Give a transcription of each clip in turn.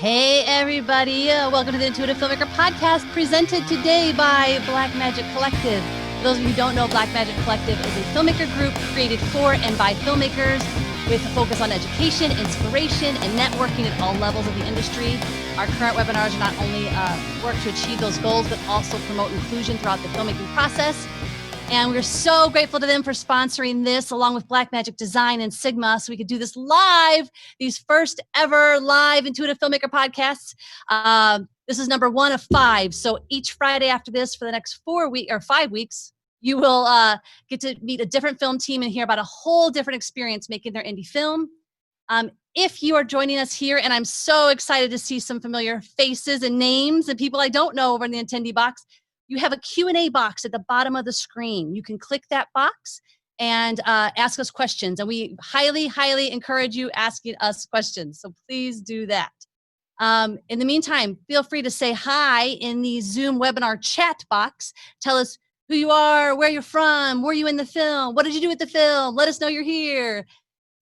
Hey everybody, welcome to the Intuitive Filmmaker Podcast, presented today by Black Magic Collective. For those of you who don't know, Black Magic Collective is a filmmaker group created for and by filmmakers with a focus on education, inspiration, and networking at all levels of the industry. Our current webinars are not only work to achieve those goals, but also promote inclusion throughout the filmmaking process. And we're so grateful to them for sponsoring this, along with Black Magic Design and Sigma, so we could do this live, these first ever live Intuitive Filmmaker podcasts. This is number 1 of 5. So each Friday after this for the next 5 weeks, you will get to meet a different film team and hear about a whole different experience making their indie film. If you are joining us here, and I'm so excited to see some familiar faces and names and people I don't know over in the attendee box, you have a Q&A box at the bottom of the screen. You can click that box and ask us questions. And we highly, highly encourage you asking us questions. So please do that. In the meantime, feel free to say hi in the Zoom webinar chat box. Tell us who you are, where you're from, were you in the film, what did you do with the film? Let us know you're here.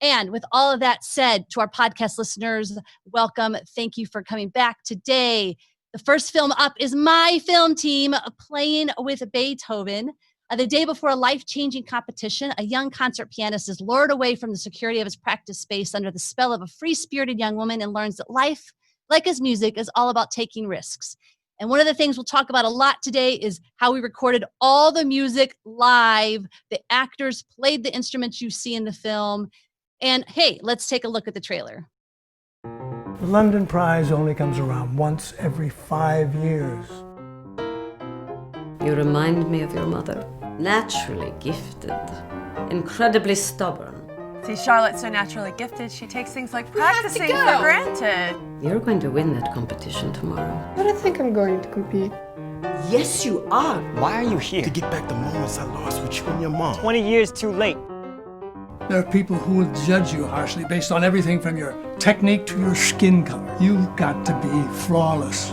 And with all of that said, to our podcast listeners, welcome. Thank you for coming back today. The first film up is my film team, Playing with Beethoven. The day before a life-changing competition, a young concert pianist is lured away from the security of his practice space under the spell of a free-spirited young woman and learns that life, like his music, is all about taking risks. And one of the things we'll talk about a lot today is how we recorded all the music live. The actors played the instruments you see in the film. And hey, let's take a look at the trailer. The London Prize only comes around once every 5 years. You remind me of your mother. Naturally gifted, incredibly stubborn. See, Charlotte's so naturally gifted, she takes things like practicing for granted. You're going to win that competition tomorrow. I don't think I'm going to compete. Yes, you are. Why are you here? To get back the moments I lost with you and your mom. 20 years too late. There are people who will judge you harshly based on everything from your technique to your skin color. You've got to be flawless.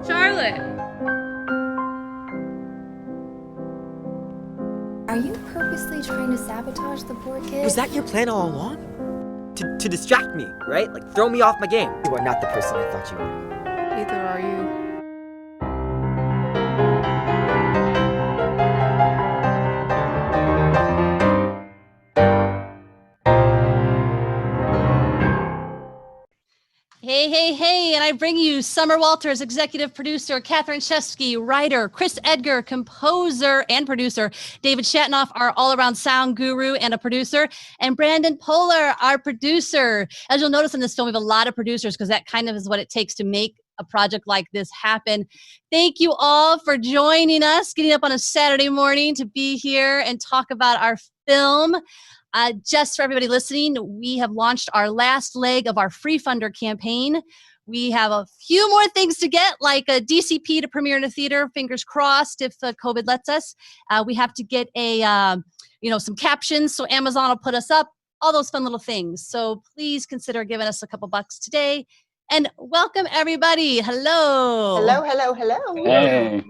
Charlotte! Are you purposely trying to sabotage the poor kid? Was that your plan all along? To distract me, right? Like throw me off my game. You are not the person I thought you were. Neither are you. Hey, and I bring you Summer Walters, executive producer, Catherine Shefski, writer, Chris Edgar, composer and producer, David Schatanoff, our all-around sound guru and a producer, and Brandon Poehler, our producer. As you'll notice in this film, we have a lot of producers because that kind of is what it takes to make a project like this happen. Thank you all for joining us, getting up on a Saturday morning to be here and talk about our film. Just for everybody listening, we have launched our last leg of our free funder campaign. We have a few more things to get, like a DCP to premiere in a theater, fingers crossed if COVID lets us. We have to get some captions so Amazon will put us up, all those fun little things. So please consider giving us a couple bucks today. And welcome everybody. Hello. Hello. Hey.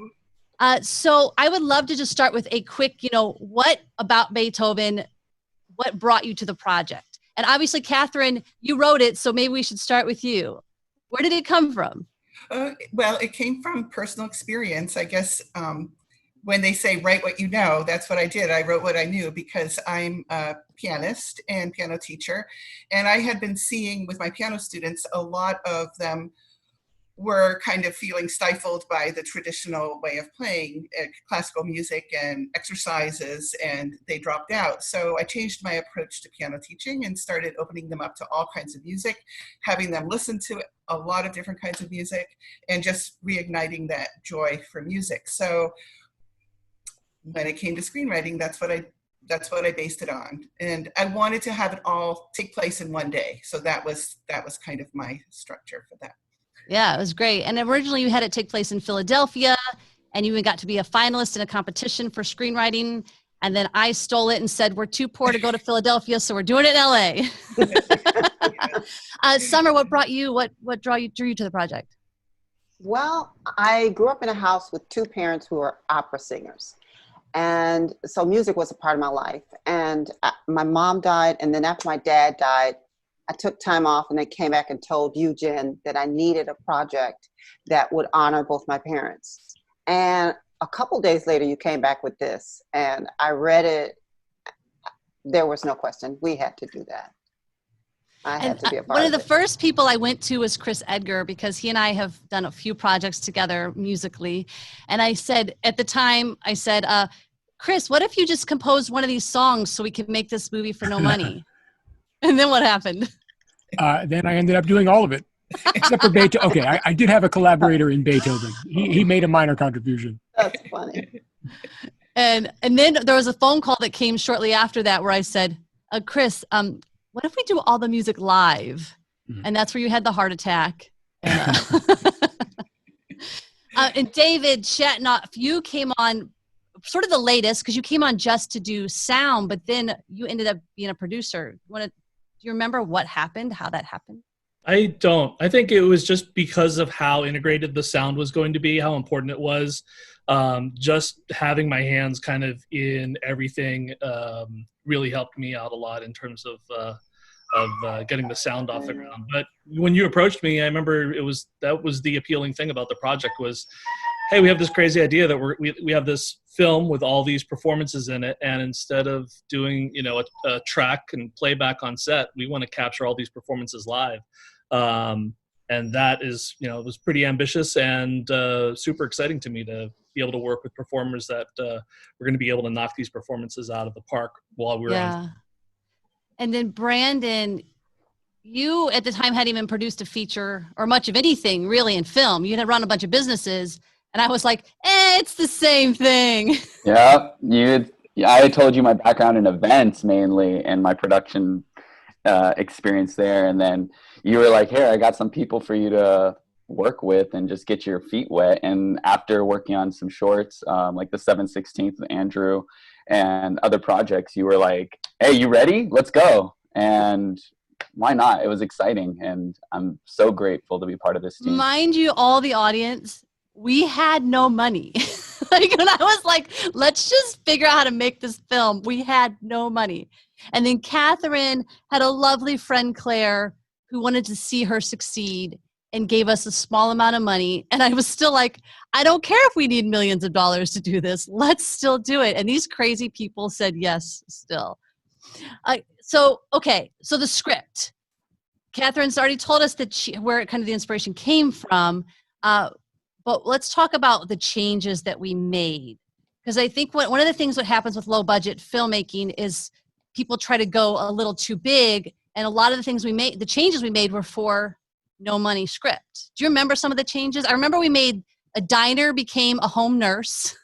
So I would love to just start with a quick, what about Beethoven? What brought you to the project? And obviously, Catherine, you wrote it, so maybe we should start with you. Where did it come from? Well, it came from personal experience. I guess when they say write what you know, that's what I did. I wrote what I knew because I'm a pianist and piano teacher. And I had been seeing with my piano students, a lot of them were kind of feeling stifled by the traditional way of playing classical music and exercises, and they dropped out. So I changed my approach to piano teaching and started opening them up to all kinds of music, having them listen to a lot of different kinds of music, and just reigniting that joy for music. So when it came to screenwriting, that's what I based it on. And I wanted to have it all take place in one day. So that was kind of my structure for that. Yeah, it was great. And originally you had it take place in Philadelphia, and you even got to be a finalist in a competition for screenwriting. And then I stole it and said, we're too poor to go to Philadelphia, so we're doing it in LA. Summer, what drew you to the project? Well, I grew up in a house with two parents who were opera singers. And so music was a part of my life. And my mom died, and then after my dad died, I took time off and then came back and told you, Jenn, that I needed a project that would honor both my parents. And a couple days later, you came back with this, and I read it. There was no question. We had to do that. I had to be a part one of of the it. first people I went to was Chris Edgar, because he and I have done a few projects together musically. And I said, at the time, I said, Chris, what if you just composed one of these songs so we could make this movie for no money? And then what happened? Then I ended up doing all of it, except for Beethoven. Okay, I did have a collaborator in Beethoven. He made a minor contribution. That's funny. And then there was a phone call that came shortly after that where I said, Chris, what if we do all the music live? Mm-hmm. And that's where you had the heart attack. And David Shhatanoff, you came on sort of the latest, because you came on just to do sound, but then you ended up being a producer. Do you remember what happened, how that happened? I don't. I think it was just because of how integrated the sound was going to be, how important it was. Just having my hands kind of in everything really helped me out a lot in terms of getting the sound off the ground. But when you approached me, I remember that was the appealing thing about the project was, hey, we have this crazy idea that we have this film with all these performances in it, and instead of doing a track and playback on set, we want to capture all these performances live. And that is, it was pretty ambitious and super exciting to me to be able to work with performers that were going to be able to knock these performances out of the park while we were on. And then Brandon, you at the time hadn't even produced a feature or much of anything really in film. You had run a bunch of businesses, and I was like, it's the same thing. Yeah, I told you my background in events mainly and my production experience there, and then you were like, here, I got some people for you to work with and just get your feet wet. And after working on some shorts, like the 7/16 with Andrew and other projects, you were like, hey, you ready? Let's go. And why not? It was exciting, and I'm so grateful to be part of this team. Mind you, all the audience, we had no money. Like when I was like, let's just figure out how to make this film, we had no money. And then Catherine had a lovely friend, Claire, who wanted to see her succeed and gave us a small amount of money. And I was still like, I don't care if we need millions of dollars to do this. Let's still do it. And these crazy people said yes still. So the script. Catherine's already told us that where kind of the inspiration came from. But let's talk about the changes that we made. Because I think one of the things that happens with low budget filmmaking is people try to go a little too big. And a lot of the things the changes we made were for no money script. Do you remember some of the changes? I remember we made a diner became a home nurse.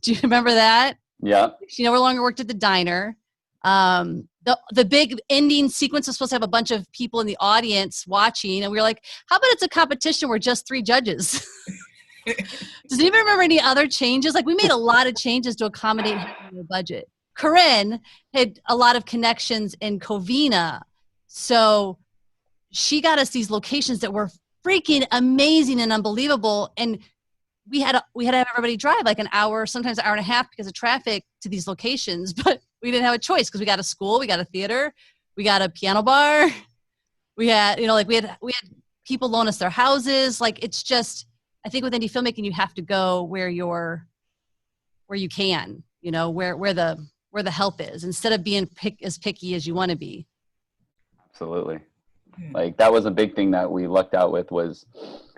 Do you remember that? Yeah. She no longer worked at the diner. The big ending sequence was supposed to have a bunch of people in the audience watching, and we were like, how about it's a competition where just 3 judges? Does anyone remember any other changes? Like, we made a lot of changes to accommodate having a budget. Corinne had a lot of connections in Covina, so she got us these locations that were freaking amazing and unbelievable, and we had to have everybody drive like an hour, sometimes an hour and a half because of traffic to these locations, but we didn't have a choice because we got a school, we got a theater, we got a piano bar, we had we had people loan us their houses. Like, it's just, I think with indie filmmaking you have to go where you can, where the help is, instead of being as picky as you want to be. Absolutely. Like, that was a big thing that we lucked out with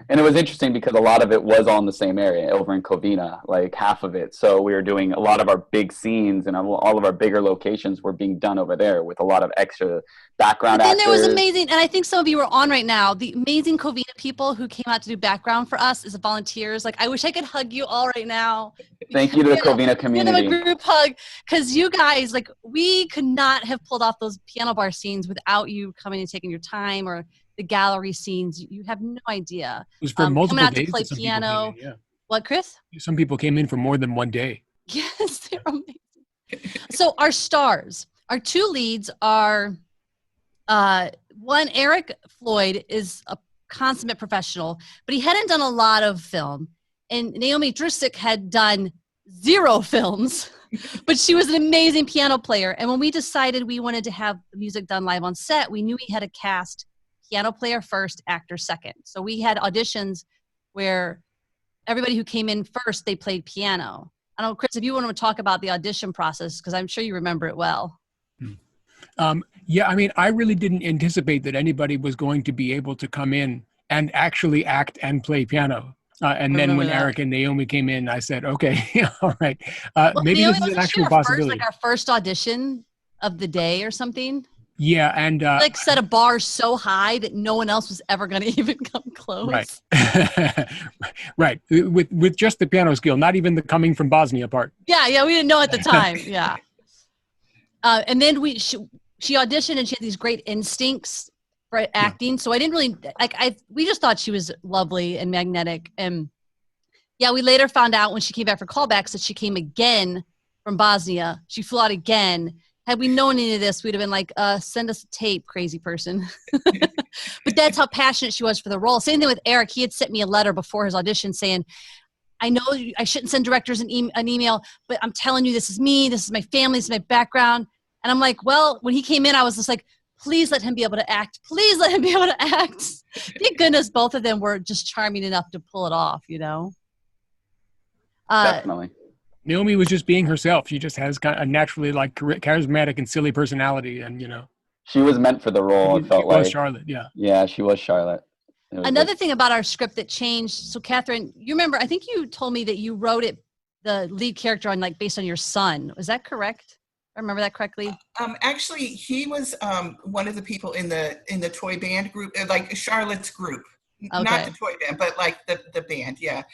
and it was interesting because a lot of it was all in the same area over in Covina, like half of it. So we were doing a lot of our big scenes and all of our bigger locations were being done over there with a lot of extra background actors. And there was amazing, and I think some of you are on right now, the amazing Covina people who came out to do background for us as volunteers. Like, I wish I could hug you all right now. Thank you to the Covina community. Give them a group hug, because you guys, like, we could not have pulled off those piano bar scenes without you coming and taking your time, or the gallery scenes. You have no idea. It was for multiple coming out days. to play piano. In, yeah. What, Chris? Some people came in for more than one day. Yes, they're amazing. So our stars, our 2 leads are, one, Eric Floyd is a consummate professional, but he hadn't done a lot of film. And Naomi Drusick had done 0 films. But she was an amazing piano player. And when we decided we wanted to have the music done live on set, we knew we had to cast piano player first, actor second. So we had auditions where everybody who came in first, they played piano. I don't know, Chris, if you want to talk about the audition process, because I'm sure you remember it well. Yeah, I mean, I really didn't anticipate that anybody was going to be able to come in and actually act and play piano. And then when Eric and Naomi came in, I said, okay, all right. Maybe Naomi, this is an actual possibility. Our first audition of the day or something. Yeah, and like set a bar so high that no one else was ever going to even come close. Right, right. With just the piano skill, not even the coming from Bosnia part. Yeah, we didn't know at the time. Yeah, and then she auditioned and she had these great instincts for acting. Yeah. So I didn't really we just thought she was lovely and magnetic. And yeah, we later found out when she came back for callbacks that she came again from Bosnia. She flew out again. Had we known any of this, we'd have been like, send us a tape, crazy person. But that's how passionate she was for the role. Same thing with Eric. He had sent me a letter before his audition saying, I know I shouldn't send directors an email, but I'm telling you, this is me. This is my family. This is my background. And I'm like, well, when he came in, I was just like, please let him be able to act. Please let him be able to act. Thank goodness both of them were just charming enough to pull it off, you know? Definitely. Naomi was just being herself. She just has kind of a naturally like charismatic and silly personality, and you know, she was meant for the role. It felt like Charlotte. Yeah, she was Charlotte. Another thing about our script that changed. So, Catherine, you remember? I think you told me that you wrote it, the lead character, on based on your son. Was that correct? I remember that correctly. Actually, he was one of the people in the toy band group, like Charlotte's group, not the toy band, but like the band. Yeah.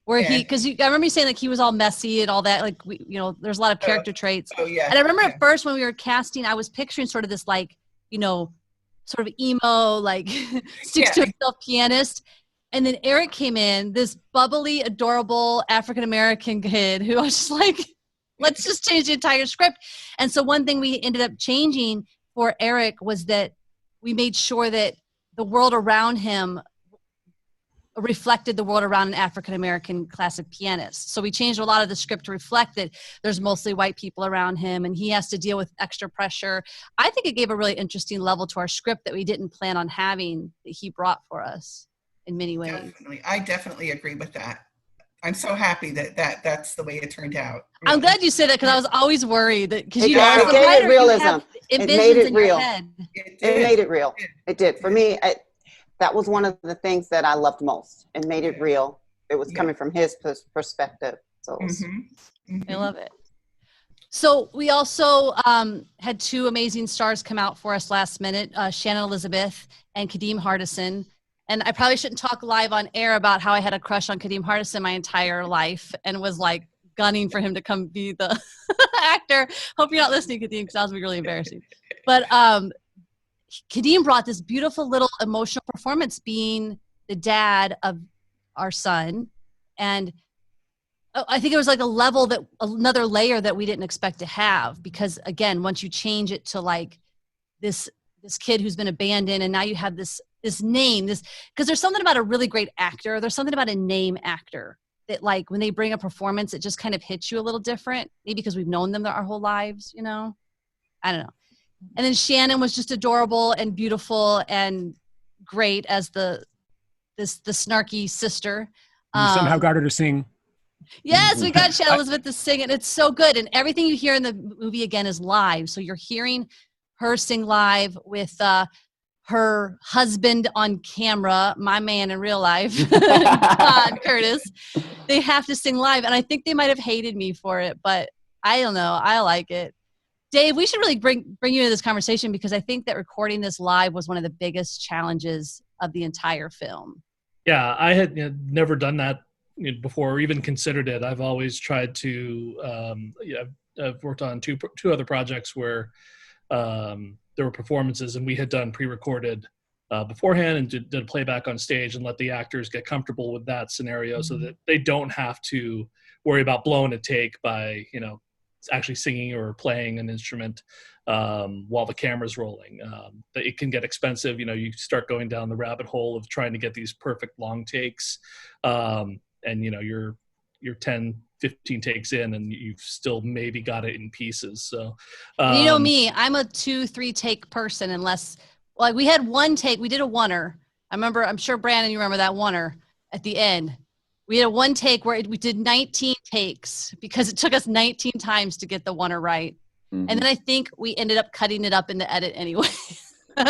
Where because I remember you saying he was all messy and all that. There's a lot of character traits. Oh yeah. And I remember at first when we were casting, I was picturing sort of this sort of emo, sticks to himself pianist. And then Eric came in, this bubbly, adorable African-American kid who I was just like, let's just change the entire script. And so one thing we ended up changing for Eric was that we made sure that the world around him reflected the world around an African-American classic pianist. So we changed a lot of the script to reflect that there's mostly white people around him and he has to deal with extra pressure. I think it gave a really interesting level to our script that we didn't plan on having, that he brought for us in many ways. Definitely. I definitely agree with that. I'm so happy that's the way it turned out. Really. I'm glad you said that because I was always worried that because it gave it realism. It made it real. It made it real. It did. For me, that was one of the things that I loved most. It made it real. It was coming from his perspective. So I love it. So we also had two amazing stars come out for us last minute, Shannon Elizabeth and Kadeem Hardison. And I probably shouldn't talk live on air about how I had a crush on Kadeem Hardison my entire life and was gunning for him to come be the actor. Hope you're not listening, Kadeem, because that would be really embarrassing. But Kadeem brought this beautiful little emotional performance being the dad of our son. And I think it was another layer that we didn't expect to have, because again, once you change it to this kid who's been abandoned and now you have this name, because there's something about a really great actor. There's something about a name actor that when they bring a performance, it just kind of hits you a little different. Maybe because we've known them our whole lives, I don't know. And then Shannon was just adorable and beautiful and great as the snarky sister. You somehow got her to sing. Yes, we got Shannon Elizabeth to sing, and it's so good. And everything you hear in the movie again is live. So you're hearing her sing live with her husband on camera, my man in real life, Todd Curtis. They have to sing live, and I think they might have hated me for it, but I don't know. I like it. Dave, we should really bring you into this conversation because I think that recording this live was one of the biggest challenges of the entire film. Yeah, I had never done that before or even considered it. I've always tried to, I've worked on two other projects where there were performances and we had done pre-recorded beforehand and did a playback on stage and let the actors get comfortable with that scenario so that they don't have to worry about blowing a take by, actually singing or playing an instrument while the camera's rolling. It can get expensive. You start going down the rabbit hole of trying to get these perfect long takes. And you're $10,000, 15 takes in and you've still maybe got it in pieces. So, you know me, I'm a 2-3 take person unless, like we had one take, we did a oneer. I'm sure Brandon, you remember that oneer at the end. We had a one take where we did 19 takes because it took us 19 times to get the oneer right. Mm-hmm. And then I think we ended up cutting it up in the edit anyway. But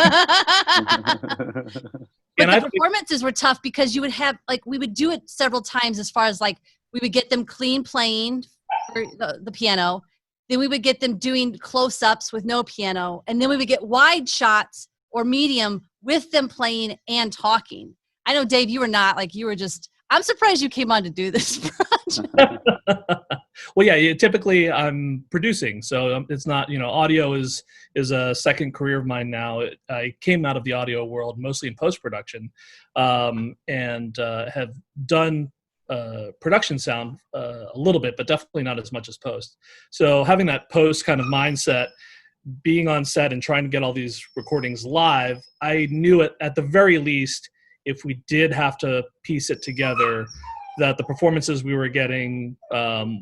the performances were tough because you would have, like, we would do it several times as far as like, we would get them clean playing for the piano. Then we would get them doing close-ups with no piano. And then we would get wide shots or medium with them playing and talking. I know, Dave, you were not, like, you were just, I'm surprised you came on to do this project. Well, yeah, typically I'm producing. So it's not, audio is a second career of mine now. I came out of the audio world mostly in post-production and have done production sound a little bit, but definitely not as much as post. So having that post kind of mindset, being on set and trying to get all these recordings live, I knew it at the very least, if we did have to piece it together, that the performances we were getting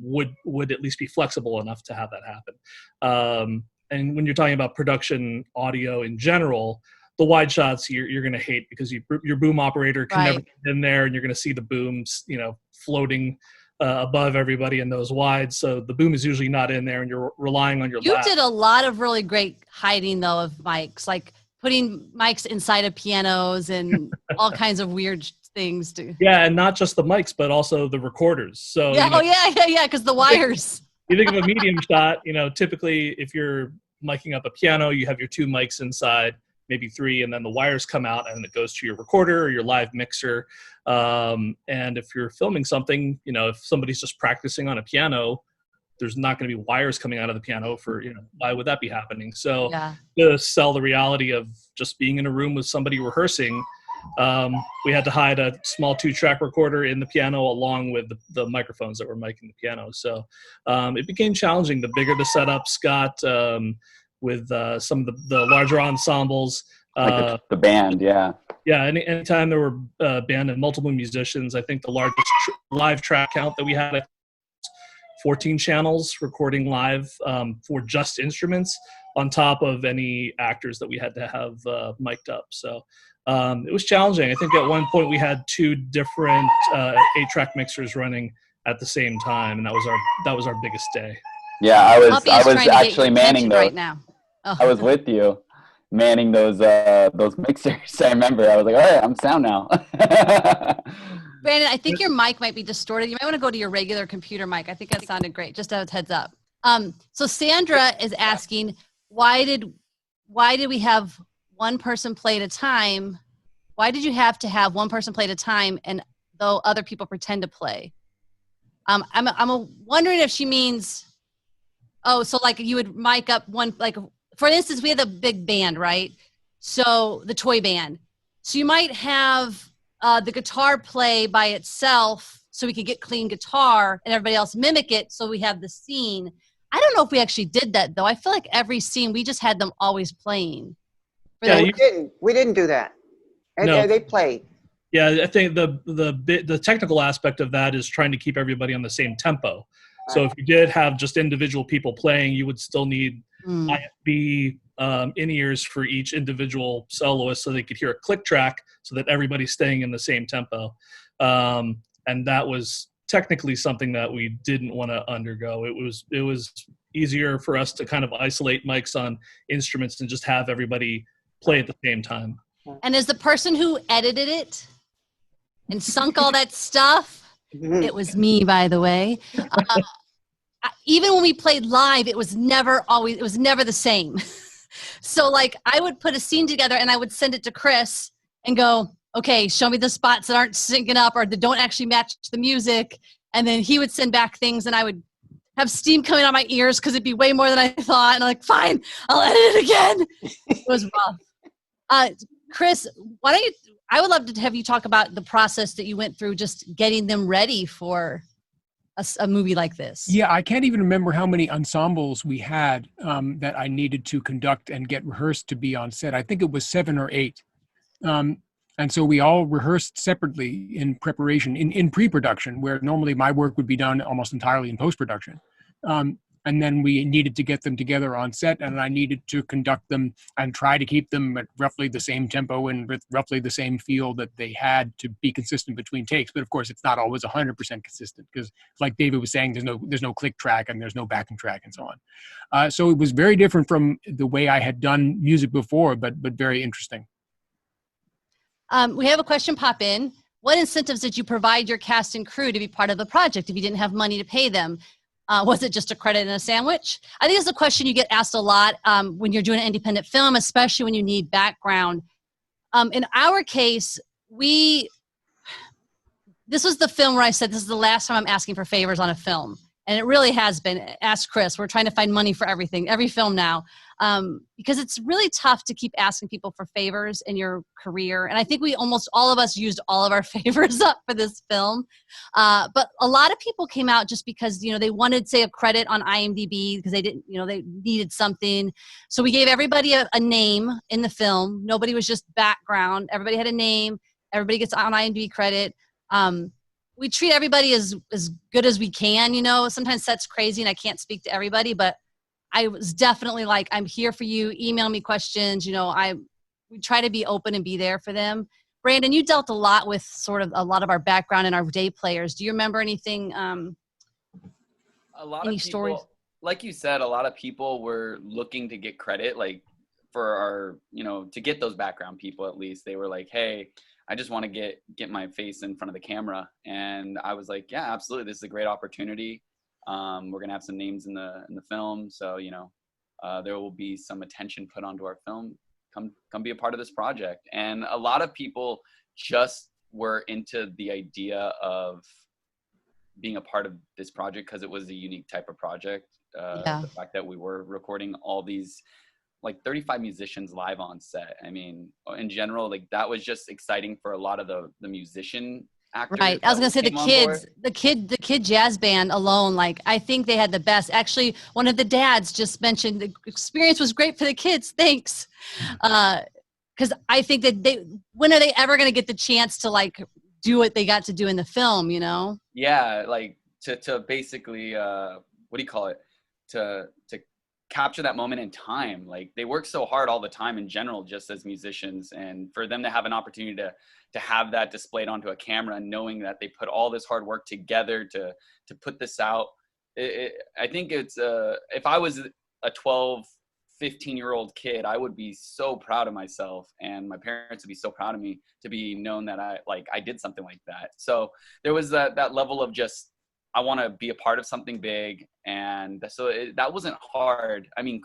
would at least be flexible enough to have that happen. And when you're talking about production audio in general, the wide shots you're going to hate because your boom operator can never get in there, and you're going to see the booms, floating above everybody in those wides. So the boom is usually not in there, and you're relying on your You lab. did a lot of really great hiding though of mics, like putting mics inside of pianos and all kinds of weird things too. Yeah, and not just the mics, but also the recorders. So yeah, because the wires. You think of a medium shot, typically if you're miking up a piano, you have your 2 mics inside, maybe 3, and then the wires come out and it goes to your recorder or your live mixer. And if you're filming something, if somebody's just practicing on a piano, there's not going to be wires coming out of the piano for, why would that be happening? So to sell the reality of just being in a room with somebody rehearsing, we had to hide a small 2-track recorder in the piano along with the microphones that were miking the piano. So it became challenging. The bigger the setups got, with some of the larger ensembles. Like the band, yeah. Yeah, anytime there were a band and multiple musicians, I think the largest live track count that we had, 14 channels recording live for just instruments on top of any actors that we had to have mic'd up. So it was challenging. I think at one point we had 2 different 8-track mixers running at the same time, and that was our biggest day. Yeah, I was actually manning those. Right now. Oh. I was with you, manning those mixers. I remember. I was like, all right, I'm sound now. Brandon, I think your mic might be distorted. You might want to go to your regular computer mic. I think that sounded great. Just a heads up. So Sandra is asking, why did we have one person play at a time? Why did you have to have one person play at a time, and though other people pretend to play? I'm wondering if she means, so like you would mic up one, like for instance, we had a big band, right? So the toy band. So you might have the guitar play by itself so we could get clean guitar and everybody else mimic it so we have the scene. I don't know if we actually did that though. I feel like every scene we just had them always playing. Yeah, we didn't do that. No. They played. Yeah, I think the technical aspect of that is trying to keep everybody on the same tempo. Right. So if you did have just individual people playing, you would still need IFB in-ears for each individual soloist so they could hear a click track so that everybody's staying in the same tempo. And that was technically something that we didn't want to undergo. It was easier for us to kind of isolate mics on instruments and just have everybody play at the same time. And as the person who edited it and sunk all that stuff, it was me, by the way. Even when we played live, it was never the same. So like I would put a scene together and I would send it to Chris and go, okay, show me the spots that aren't syncing up or that don't actually match the music. And then he would send back things and I would have steam coming out my ears because it'd be way more than I thought. And I'm like, fine, I'll edit it again. It was rough. Chris, I would love to have you talk about the process that you went through just getting them ready for a movie like this. Yeah, I can't even remember how many ensembles we had that I needed to conduct and get rehearsed to be on set. I think it was 7 or 8. And so we all rehearsed separately in preparation, in pre-production, where normally my work would be done almost entirely in post-production. And then we needed to get them together on set, and I needed to conduct them and try to keep them at roughly the same tempo and with roughly the same feel that they had to be consistent between takes. But of course, it's not always 100% consistent because, like David was saying, there's no click track and there's no backing track and so on. So it was very different from the way I had done music before, but very interesting. We have a question pop in. What incentives did you provide your cast and crew to be part of the project if you didn't have money to pay them? Was it just a credit and a sandwich? I think it's a question you get asked a lot when you're doing an independent film, especially when you need background. In our case, this was the film where I said, this is the last time I'm asking for favors on a film. And it really has been. Ask Chris. We're trying to find money for everything, every film now, because it's really tough to keep asking people for favors in your career. And I think almost all of us used all of our favors up for this film. But a lot of people came out just because, they wanted, say, a credit on IMDb because they didn't, they needed something. So we gave everybody a name in the film. Nobody was just background. Everybody had a name. Everybody gets on IMDb credit. We treat everybody as good as we can, sometimes that's crazy and I can't speak to everybody, but I was definitely like, I'm here for you. Email me questions. We try to be open and be there for them. Brandon, you dealt a lot with sort of a lot of our background and our day players. Do you remember anything? A lot any of people, stories? like you said, a lot of people were looking to get credit, like for our, to get those background people, at least they were like, hey, I just want to get my face in front of the camera. And I was like, yeah, absolutely. This is a great opportunity. We're going to have some names in the film. So, there will be some attention put onto our film. Come be a part of this project. And a lot of people just were into the idea of being a part of this project because it was a unique type of project. The fact that we were recording all these like 35 musicians live on set. I mean, in general, like that was just exciting for a lot of the musician actors. Right. I was going to say the kid jazz band alone, like I think they had the best. Actually, one of the dads just mentioned the experience was great for the kids. Thanks. Cause I think that when are they ever going to get the chance to like do what they got to do in the film, Yeah. Like to basically, what do you call it? To capture that moment in time. Like they work so hard all the time in general, just as musicians, and for them to have an opportunity to have that displayed onto a camera and knowing that they put all this hard work together to put this out. I think it's, if I was a 12, 15-year-old kid, I would be so proud of myself and my parents would be so proud of me to be known that I did something like that. So there was that level of just, I want to be a part of something big. And so that wasn't hard. I mean,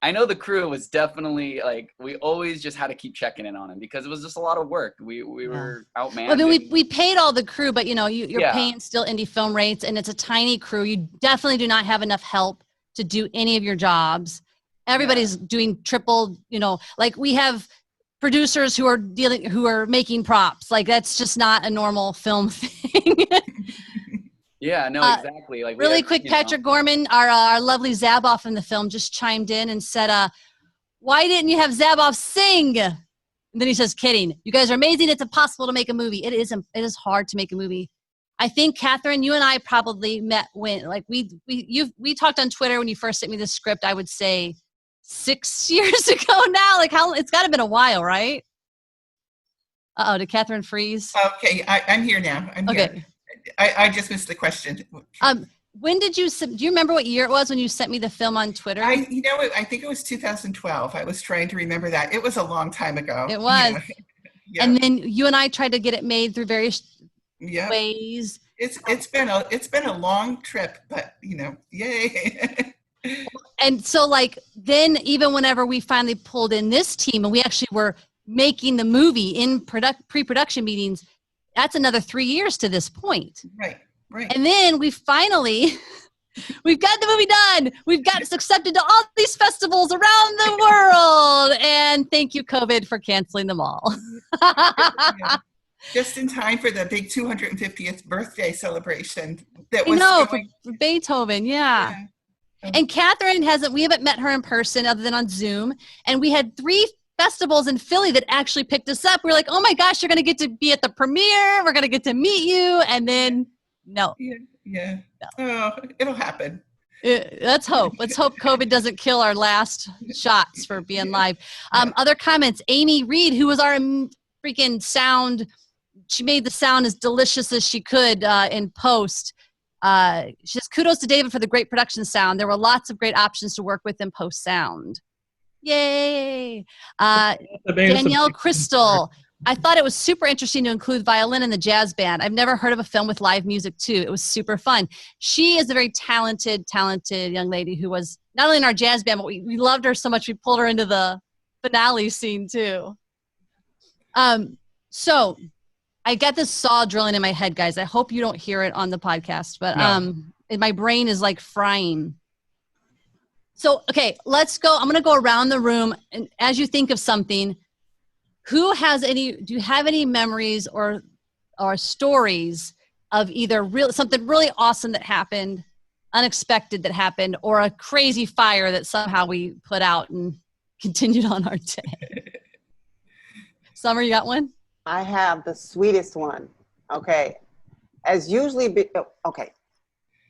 I know the crew was definitely like, we always just had to keep checking in on him because it was just a lot of work. We were outmanaged. Well, I mean, we paid all the crew, but you're paying still indie film rates and it's a tiny crew. You definitely do not have enough help to do any of your jobs. Everybody's doing triple, like we have producers who are making props. Like that's just not a normal film thing. Yeah, no, exactly. Like really quick, Patrick Gorman, our lovely Zaboff in the film, just chimed in and said, "Why didn't you have Zaboff sing?" And then he says, "Kidding. You guys are amazing. It's impossible to make a movie. It is hard to make a movie." I think Catherine, you and I probably met when we talked on Twitter when you first sent me the script. I would say 6 years ago now. Like it's got to have been a while, right? Did Catherine freeze? Okay, I'm here now. I'm here. I just missed the question. When did do you remember what year it was when you sent me the film on Twitter? I think it was 2012. I was trying to remember that. It was a long time ago. It was. Yeah. And then you and I tried to get it made through various ways. It's been a long trip, but yay. And so then even whenever we finally pulled in this team and we actually were making the movie in pre-production meetings, that's another 3 years to this point. Right. And then we've got the movie done. We've got it accepted to all these festivals around the world. And thank you, COVID, for canceling them all. Just in time for the big 250th birthday celebration. For Beethoven, And Catherine we haven't met her in person other than on Zoom. And we had 3 festivals in Philly that actually picked us up. We were like, oh my gosh, you're going to get to be at the premiere. We're going to get to meet you. And then, no. Yeah. Oh, it'll happen. Let's hope. Let's hope COVID doesn't kill our last shots for being live. Other comments. Amy Reed, who was our freaking sound, she made the sound as delicious as she could in post. She says, kudos to David for the great production sound. There were lots of great options to work with in post sound. Yay. Danielle Crystal. I thought it was super interesting to include violin in the jazz band. I've never heard of a film with live music too. It was super fun. She is a very talented young lady who was not only in our jazz band, but we loved her so much we pulled her into the finale scene too. So I got this saw drilling in my head, guys. I hope you don't hear it on the podcast, but my brain is like frying. So, okay, let's go. I'm going to go around the room. And as you think of something, do you have any memories or stories of either something really awesome that happened, unexpected that happened, or a crazy fire that somehow we put out and continued on our day? Summer, you got one? I have the sweetest one. Okay.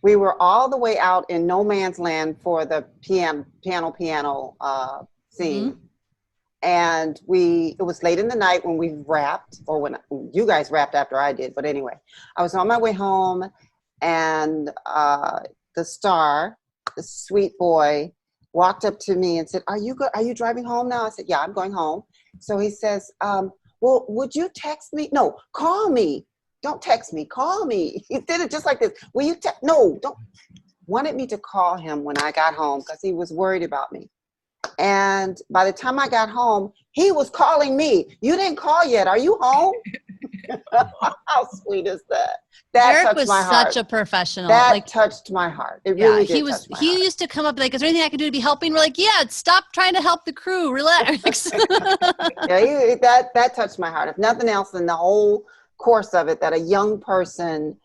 We were all the way out in no man's land for the piano scene. Mm-hmm. And it was late in the night when we wrapped, or when you guys wrapped after I did. But anyway, I was on my way home, and the star, the sweet boy, walked up to me and said, "Are you driving home now?" I said, "Yeah, I'm going home." So he says, "Well, would you text me? No, call me. Don't text me. Call me." He did it just like this. "Will you text? No, don't." Wanted me to call him when I got home because he was worried about me. And by the time I got home, he was calling me. "You didn't call yet. Are you home?" How sweet is that? Eric was such a professional. That touched my heart. It really did. He used to come up like, "Is there anything I can do to be helping?" We're like, "Yeah, stop trying to help the crew. Relax." Yeah, that touched my heart. If nothing else, in the whole course of it, that a young person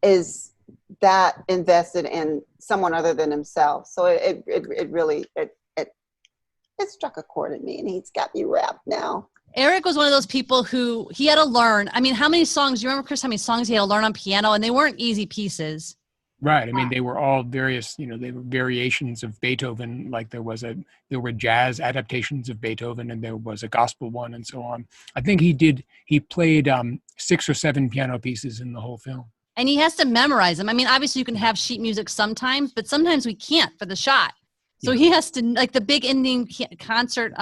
is that invested in someone other than himself. So it really struck a chord in me, and he's got me wrapped now. Eric was one of those people who he had to learn. I mean, how many songs, do you remember, Chris, how many songs he had to learn on piano? And they weren't easy pieces. Right. I mean, they were all various, they were variations of Beethoven. Like there were jazz adaptations of Beethoven, and there was a gospel one, and so on. I think he played 6 or 7 piano pieces in the whole film. And he has to memorize them. I mean, obviously you can have sheet music sometimes, but sometimes we can't for the shot. So he has to, like the big ending concert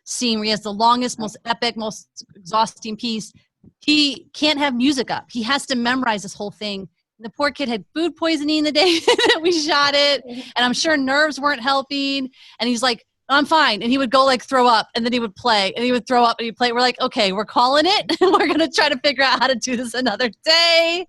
scene where he has the longest, most epic, most exhausting piece. He can't have music up. He has to memorize this whole thing. And the poor kid had food poisoning the day that we shot it. And I'm sure nerves weren't helping. And he's like, "I'm fine." And he would go like throw up, and then he would play, and he would throw up, and he'd play. We're like, "Okay, we're calling it. We're going to try to figure out how to do this another day."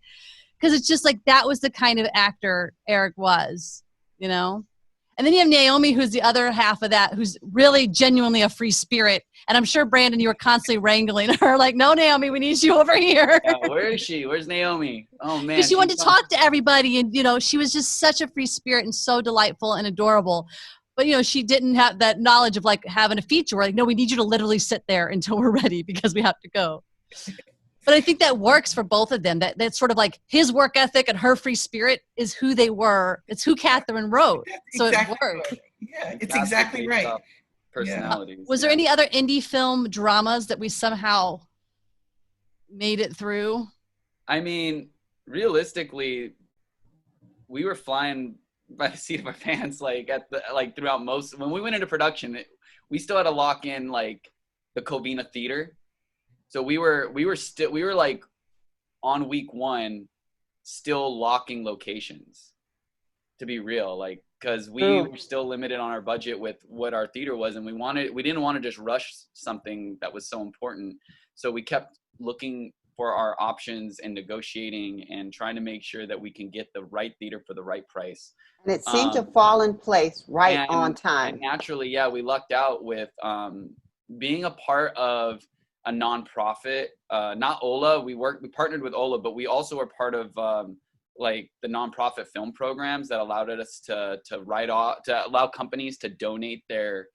Because it's just like, that was the kind of actor Eric was, And then you have Naomi, who's the other half of that, who's really genuinely a free spirit. And I'm sure, Brandon, you were constantly wrangling her, like, "No, Naomi, we need you over here." Yeah, where is she? Where's Naomi? Oh, man. Because she wanted to talk to everybody. And, she was just such a free spirit and so delightful and adorable. But, she didn't have that knowledge of, like, having a feature where, like, "No, we need you to literally sit there until we're ready because we have to go." But I think that works for both of them. That's sort of like his work ethic and her free spirit is who they were. It's who Catherine wrote. So exactly it worked. Right. Yeah, it's exactly right. Personalities. Was there any other indie film dramas that we somehow made it through? I mean, realistically, we were flying by the seat of our pants, throughout most. When we went into production, we still had to lock in like the Covina Theater. So we were like on week 1 still locking locations, to be real, like, because we were still limited on our budget with what our theater was, and we didn't want to just rush something that was so important. So we kept looking for our options and negotiating and trying to make sure that we can get the right theater for the right price. And it seemed to fall in place on time. And naturally, we lucked out with being a part of a nonprofit, not Ola. We partnered with Ola, but we also were part of the nonprofit film programs that allowed us to write off, to allow companies to donate their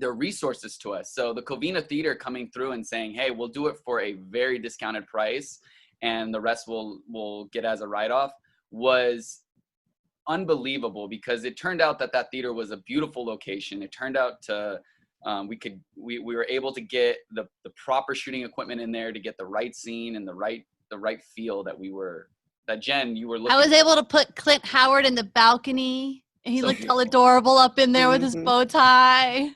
their resources to us. So the Covina Theater coming through and saying, hey, we'll do it for a very discounted price and the rest will get as a write-off was unbelievable, because it turned out that theater was a beautiful location. It turned out to we were able to get the proper shooting equipment in there to get the right scene and the right feel that Jen, you were looking I was for. able to put Clint Howard in the balcony, and he looked all adorable up in there with his bow tie.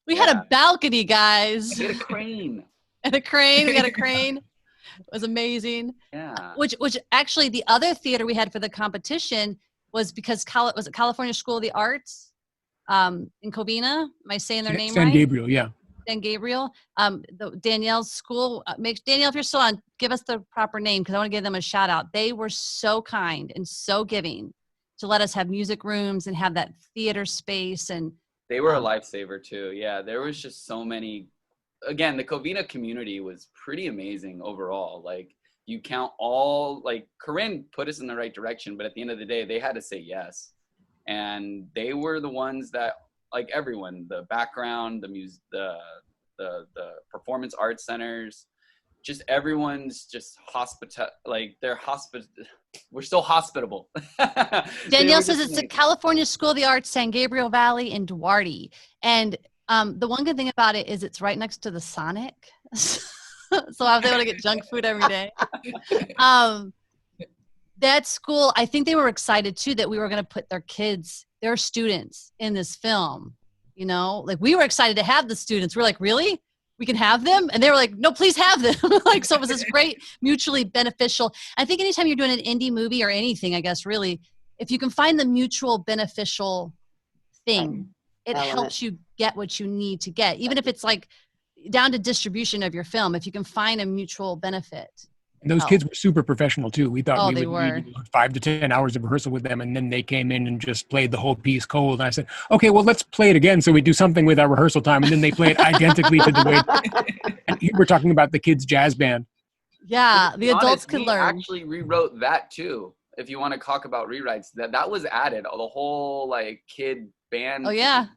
We had a balcony, guys. We had a crane. And a crane. We got a crane. It was amazing. Yeah. Which actually the other theater we had for the competition was because was it California School of the Arts in Covina? Am I saying their name right? San Gabriel, yeah. San Gabriel. Danielle's school. Danielle, if you're still on, give us the proper name because I want to give them a shout out. They were so kind and so giving to let us have music rooms and have that theater space. And they were a lifesaver too. Yeah, there was just so many. Again, the Covina community was pretty amazing overall. Like you count all, like Corinne put us in the right direction, but at the end of the day, they had to say yes. And they were the ones that, like everyone, the background, the music, the performance arts centers, just everyone's just we're still hospitable. Danielle says it's the California School of the Arts, San Gabriel Valley in Duarte. And the one good thing about it is it's right next to the Sonic. So I was able to get junk food every day. That school, I think they were excited too that we were going to put their students in this film. You know, like we were excited to have the students. We're like, really? We can have them? And they were like, no, please have them. Like, so it was this great mutually beneficial. I think anytime you're doing an indie movie or anything, I guess, really, if you can find the mutual beneficial thing, it helps you get what you need to get. Even if it's like down to distribution of your film, if you can find a mutual benefit. And those kids were super professional too. We thought they we would need 5 to 10 hours of rehearsal with them, and then they came in and just played the whole piece cold. And I said, okay, well, let's play it again so we do something with our rehearsal time. And then they play it identically to the way. And we're talking about the kids' jazz band. Yeah, the adults can learn. Actually rewrote that too. If you want to talk about rewrites, that was added. The whole like kid band. Oh yeah.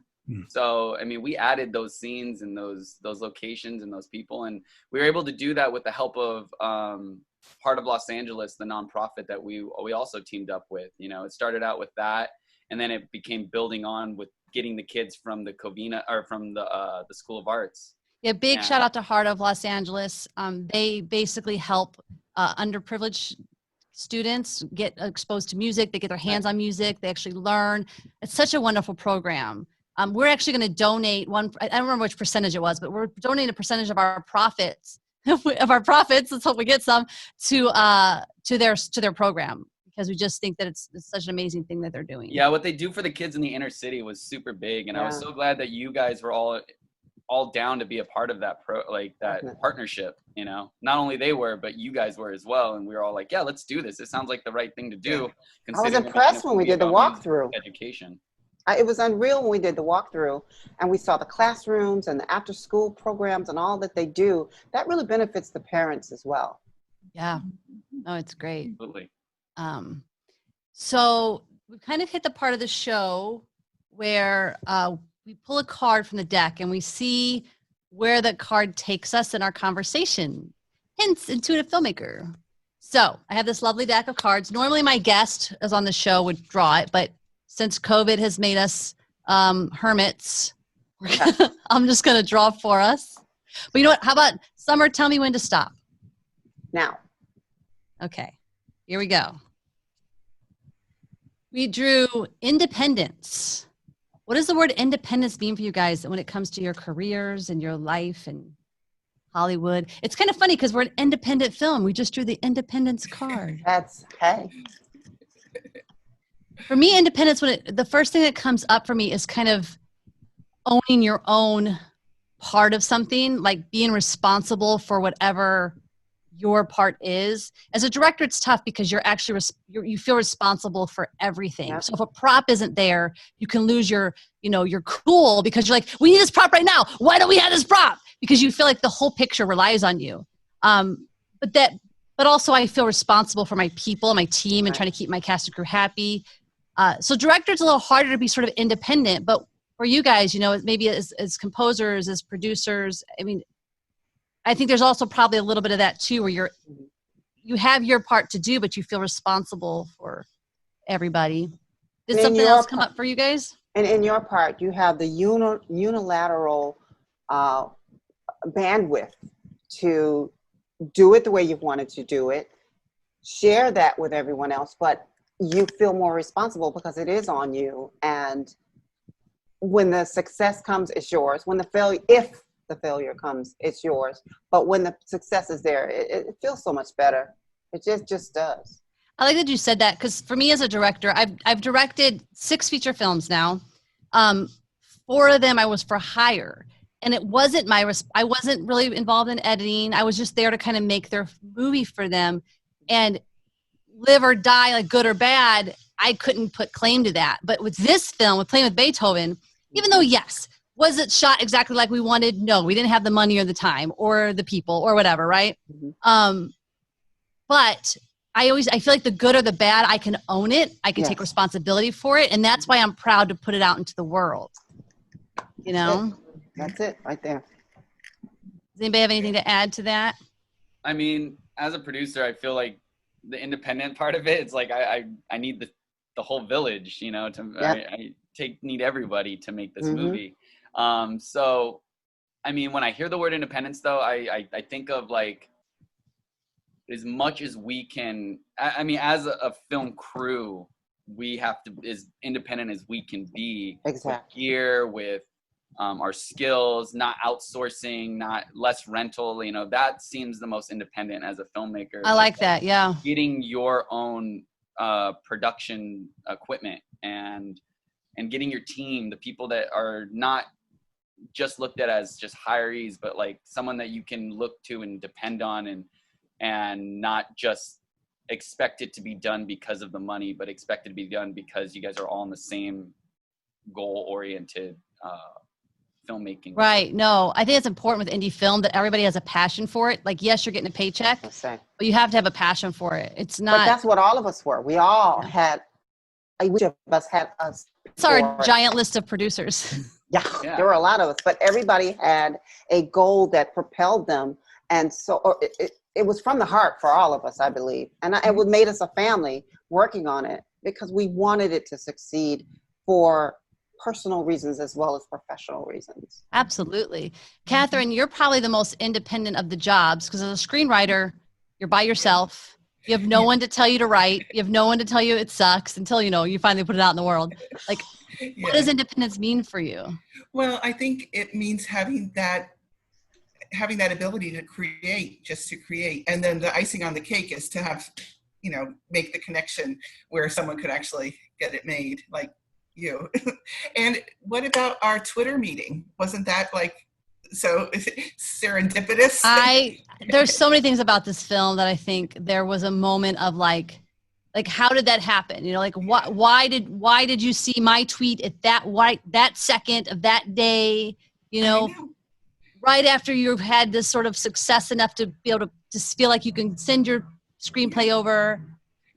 So, I mean, we added those scenes and those locations and those people, and we were able to do that with the help of Part of Los Angeles, the nonprofit that we also teamed up with. You know, it started out with that, and then it became building on with getting the kids from the Covina or from the School of Arts. Yeah, big shout out to Heart of Los Angeles. They basically help underprivileged students get exposed to music. They get their hands on music. They actually learn. It's such a wonderful program. We're actually going to donate I don't remember which percentage it was, but we're donating a percentage of our profits, let's hope we get some, to their program, because we just think that it's such an amazing thing that they're doing. Yeah, what they do for the kids in the inner city was super big, and I was so glad that you guys were all down to be a part of that partnership. You know, not only they were, but you guys were as well, and we were all like, yeah, let's do this. It sounds like the right thing to do. I was impressed when we did the walkthrough. Education. It was unreal when we did the walkthrough and we saw the classrooms and the after school programs and all that they do. That really benefits the parents as well. Yeah. Oh, it's great. Absolutely. So we kind of hit the part of the show where we pull a card from the deck and we see where the card takes us in our conversation. Hence, intuitive filmmaker. So I have this lovely deck of cards. Normally my guest is on the show would draw it, but since COVID has made us hermits, I'm just going to draw for us. But you know what? How about Summer, tell me when to stop. Now. Okay, here we go. We drew independence. What does the word independence mean for you guys when it comes to your careers and your life and Hollywood? It's kind of funny because we're an independent film. We just drew the independence card. Hey. For me, independence, the first thing that comes up for me is kind of owning your own part of something, like being responsible for whatever your part is. As a director, it's tough because you're actually you feel responsible for everything. Yeah. So if a prop isn't there, you can lose your cool because you're like, we need this prop right now. Why don't we have this prop? Because you feel like the whole picture relies on you. But also I feel responsible for my people, my team, and trying to keep my cast and crew happy. So director, it's a little harder to be sort of independent, but for you guys, you know, maybe as composers, as producers, I mean, I think there's also probably a little bit of that too, where you have your part to do, but you feel responsible for everybody. Did something else come up for you guys? And in your part, you have the unilateral bandwidth to do it the way you've wanted to do it, share that with everyone else, but you feel more responsible because it is on you. And when the success comes, it's yours. When if the failure comes, it's yours. But when the success is there, it feels so much better. It just does. I like that you said that, because for me as a director, I've directed 6 feature films now. 4 of them I was for hire, and it wasn't I wasn't really involved in editing. I was just there to kind of make their movie for them, and live or die, like good or bad, I couldn't put claim to that. But with this film, with Playing with Beethoven, even though, yes, was it shot exactly like we wanted? No, we didn't have the money or the time or the people or whatever, right? Mm-hmm. But I feel like the good or the bad, I can own it. I can take responsibility for it. And that's why I'm proud to put it out into the world. You know? That's it right there. Does anybody have anything to add to that? I mean, as a producer, I feel like the independent part of it, it's like I need the whole village, you know, I need everybody to make this movie. So, I mean, when I hear the word independence, though, I think of like, as much as we can, I mean, as a film crew, we have to, as independent as we can be. Exactly. With gear, with our skills, not outsourcing, not less rental, you know, that seems the most independent as a filmmaker. I like that, yeah. Getting your own production equipment and getting your team, the people that are not just looked at as just hirees, but like someone that you can look to and depend on, and not just expect it to be done because of the money, but expect it to be done because you guys are all in the same goal-oriented filmmaking. Right. No, I think it's important with indie film that everybody has a passion for it. Like, yes, you're getting a paycheck, but you have to have a passion for it. It's not. But that's what all of us were. We all had, each of us had us. It's our giant list of producers. Yeah, there were a lot of us, but everybody had a goal that propelled them. And so it was from the heart for all of us, I believe. And it made us a family working on it because we wanted it to succeed for personal reasons as well as professional reasons. Absolutely. Catherine, you're probably the most independent of the jobs because as a screenwriter, you're by yourself. You have no one to tell you to write. You have no one to tell you it sucks until, you know, you finally put it out in the world. Like, what does independence mean for you? Well, I think it means having that ability to create, just to create. And then the icing on the cake is to have, you know, make the connection where someone could actually get it made, like you. And what about our Twitter meeting? Wasn't that like so serendipitous? There's so many things about this film that I think there was a moment of like how did that happen? You know, like why did you see my tweet at that second of that day? You know, right after you've had this sort of success enough to be able to just feel like you can send your screenplay over,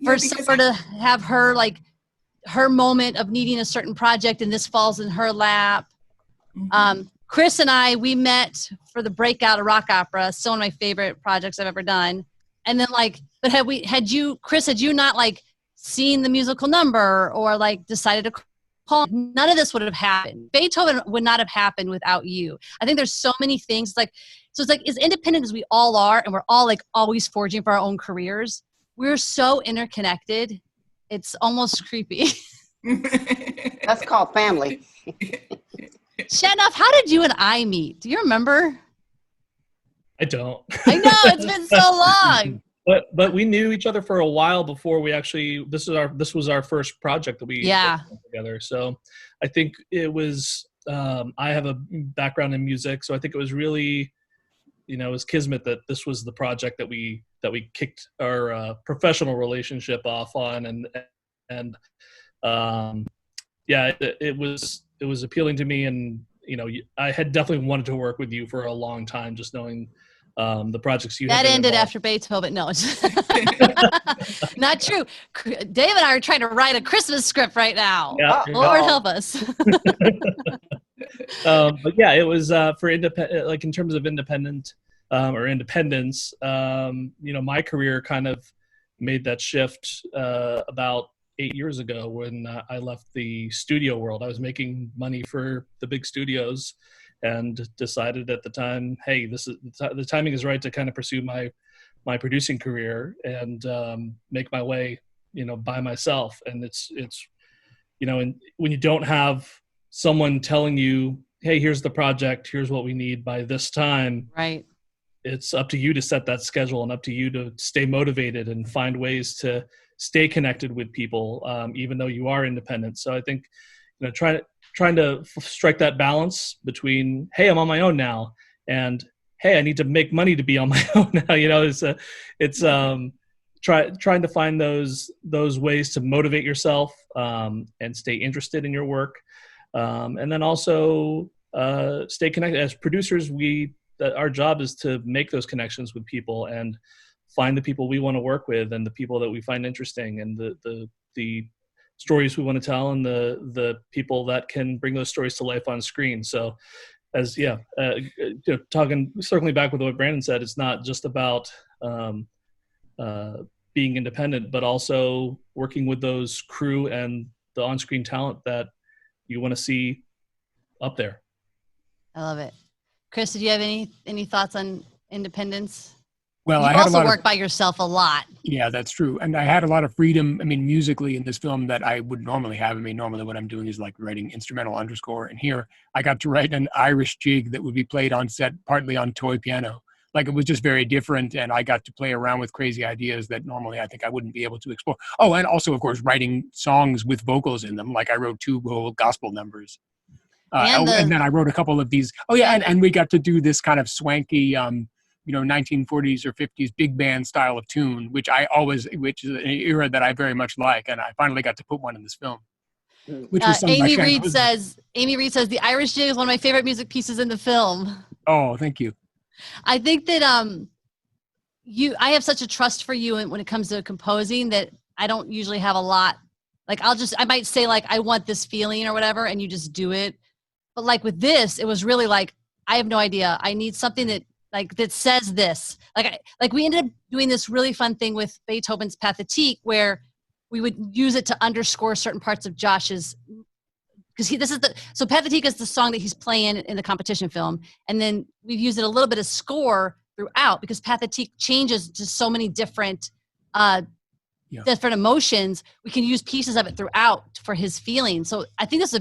for Summer to have her moment of needing a certain project and this falls in her lap. Chris and I, we met for the breakout of rock opera. Still one of my favorite projects I've ever done. And then but had you not like seen the musical number or like decided to call, none of this would have happened. Beethoven would not have happened without you. I think there's so many things so it's like as independent as we all are, and we're all like always forging for our own careers, we're so interconnected. It's almost creepy. That's called family. Schatanoff, how did you and I meet? Do you remember? I don't. I know, it's been so long. But we knew each other for a while before we actually. This was our first project that we worked together. So I think it was. I have a background in music, so I think it was really, you know, it was kismet that this was the project that we kicked our professional relationship off on, and it was appealing to me, and you know, I had definitely wanted to work with you for a long time, just knowing the projects you that have been ended involved. after Beethoven. No, it's not true. Dave and I are trying to write a Christmas script right now. Yeah. Lord help us. But yeah, it was for independent, like in terms of independent or independence. My career kind of made that shift about 8 years ago when I left the studio world. I was making money for the big studios, and decided at the time, hey, this is the timing is right to kind of pursue my producing career and make my way, by myself. And it's and when you don't have someone telling you, hey, here's the project, here's what we need by this time, right? It's up to you to set that schedule and up to you to stay motivated and find ways to stay connected with people, even though you are independent. So I think, trying to strike that balance between, hey, I'm on my own now, and hey, I need to make money to be on my own now. Trying to find those ways to motivate yourself and stay interested in your work, and then also stay connected. As producers, our job is to make those connections with people and find the people we want to work with and the people that we find interesting and the stories we want to tell and the people that can bring those stories to life on screen. So circling back with what Brandon said, it's not just about being independent, but also working with those crew and the on-screen talent that you want to see up there. I love it. Chris, did you have any thoughts on independence? Well, you I had also a lot work by yourself a lot. Yeah, that's true. And I had a lot of freedom, musically in this film that I would normally have. Normally what I'm doing is like writing instrumental underscore. And here I got to write an Irish jig that would be played on set, partly on toy piano. Like, it was just very different. And I got to play around with crazy ideas that normally I think I wouldn't be able to explore. Oh, and also, of course, writing songs with vocals in them. Like, I wrote 2 whole gospel numbers. And then I wrote a couple of these. Oh, yeah. And we got to do this kind of swanky, 1940s or 50s big band style of tune, which is an era that I very much like. And I finally got to put one in this film. Which was Amy Reed says the Irish jig is one of my favorite music pieces in the film. Oh, thank you. I think that I have such a trust for you when it comes to composing that I don't usually have a lot. Like, I might say like, I want this feeling or whatever, and you just do it. But like with this, it was really like, I have no idea. I need something that says this. Like we ended up doing this really fun thing with Beethoven's Pathétique, where we would use it to underscore certain parts of Josh's, because so Pathétique is the song that he's playing in the competition film, and then we've used it a little bit of score throughout because Pathétique changes to so many different different emotions. We can use pieces of it throughout for his feelings. So I think this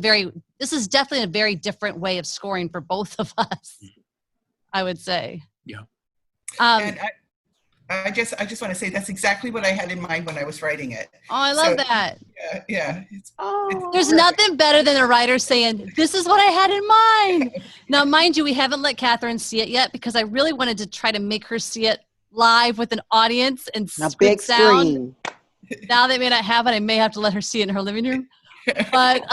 is definitely a very different way of scoring for both of us, I would say. Yeah. And I just want to say that's exactly what I had in mind when I was writing it. Oh, I love that. Yeah. There's nothing better than a writer saying, this is what I had in mind. Now, mind you, we haven't let Catherine see it yet because I really wanted to try to make her see it live with an audience and big sound. Screen. Now they may not have it. I may have to let her see it in her living room. But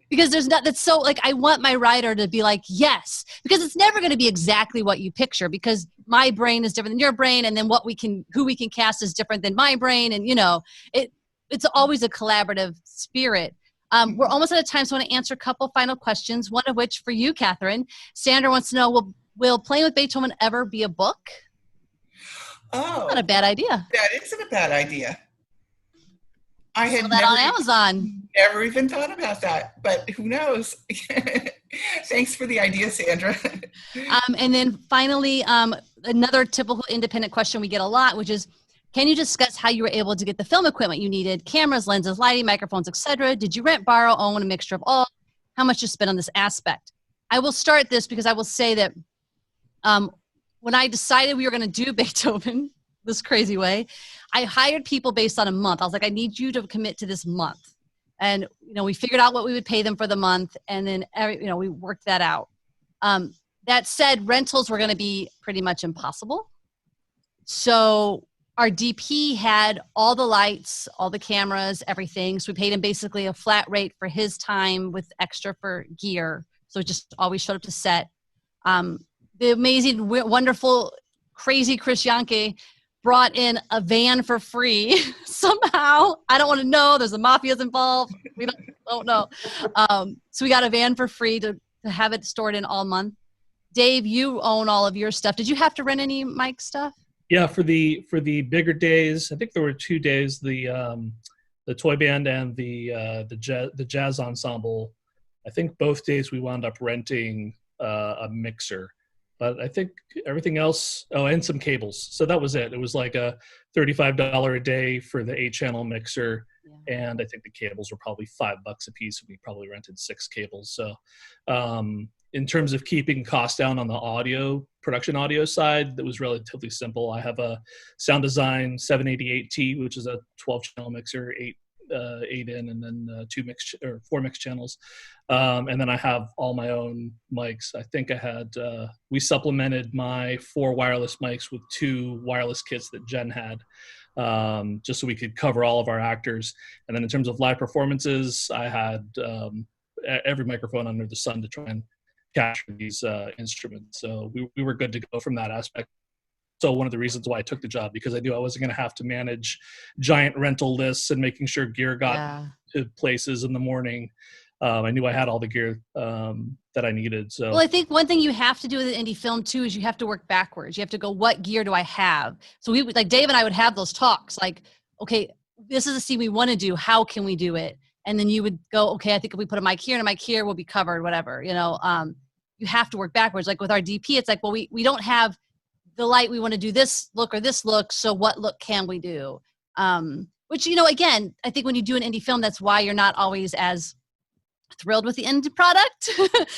because that's so, like, I want my writer to be like, yes, because it's never going to be exactly what you picture, because my brain is different than your brain, and then who we can cast is different than my brain, and it's always a collaborative spirit. We're almost out of time, so I want to answer a couple final questions, one of which for you, Catherine. Sandra wants to know, will Playing with Beethoven ever be a book? Oh, not a bad idea. That isn't a bad idea. I had that on Amazon. Never even thought about that, but who knows? Thanks for the idea, Sandra. And then finally, another typical independent question we get a lot, which is, can you discuss how you were able to get the film equipment you needed? Cameras, lenses, lighting, microphones, etc. Did you rent, borrow, own, a mixture of all? How much you spent on this aspect? I will start this because I will say that when I decided we were going to do Beethoven this crazy way, I hired people based on a month. I was like, I need you to commit to this month. And, we figured out what we would pay them for the month. And then, we worked that out. That said, rentals were going to be pretty much impossible. So our DP had all the lights, all the cameras, everything. So we paid him basically a flat rate for his time with extra for gear. So it just always showed up to set. the amazing, wonderful, crazy Chris Yankee brought in a van for free somehow. I don't want to know. There's the mafias involved. We don't know. So we got a van for free to have it stored in all month. Dave, you own all of your stuff. Did you have to rent any mic stuff? Yeah, for the bigger days, I think there were 2 days. The toy band and the jazz ensemble. I think both days we wound up renting a mixer. But I think everything else, and some cables. So that was it. It was like a $35 a day for the 8-channel mixer. Yeah. And I think the cables were probably $5 a piece. We probably rented 6 cables. So in terms of keeping costs down on the production audio side, that was relatively simple. I have a Sound Design 788T, which is a 12-channel mixer, 8 in, and then 4 mix channels. And then I have all my own mics. I think I had, we supplemented my 4 wireless mics with 2 wireless kits that Jenn had, just so we could cover all of our actors. And then in terms of live performances, I had every microphone under the sun to try and capture these instruments. So we were good to go from that aspect. So one of the reasons why I took the job, because I knew I wasn't going to have to manage giant rental lists and making sure gear got to places in the morning. I knew I had all the gear that I needed. So, well, I think one thing you have to do with an indie film too is you have to work backwards. You have to go, what gear do I have? So we like Dave and I would have those talks, like, okay, this is a scene we want to do. How can we do it? And then you would go, okay, I think if we put a mic here and a mic here, we'll be covered. Whatever, you know. You have to work backwards. Like with our DP, it's like, well, we don't have the light. We want to do this look or this look. So what look can we do? Which, you know, again, I think when you do an indie film, that's why you're not always as thrilled with the end product,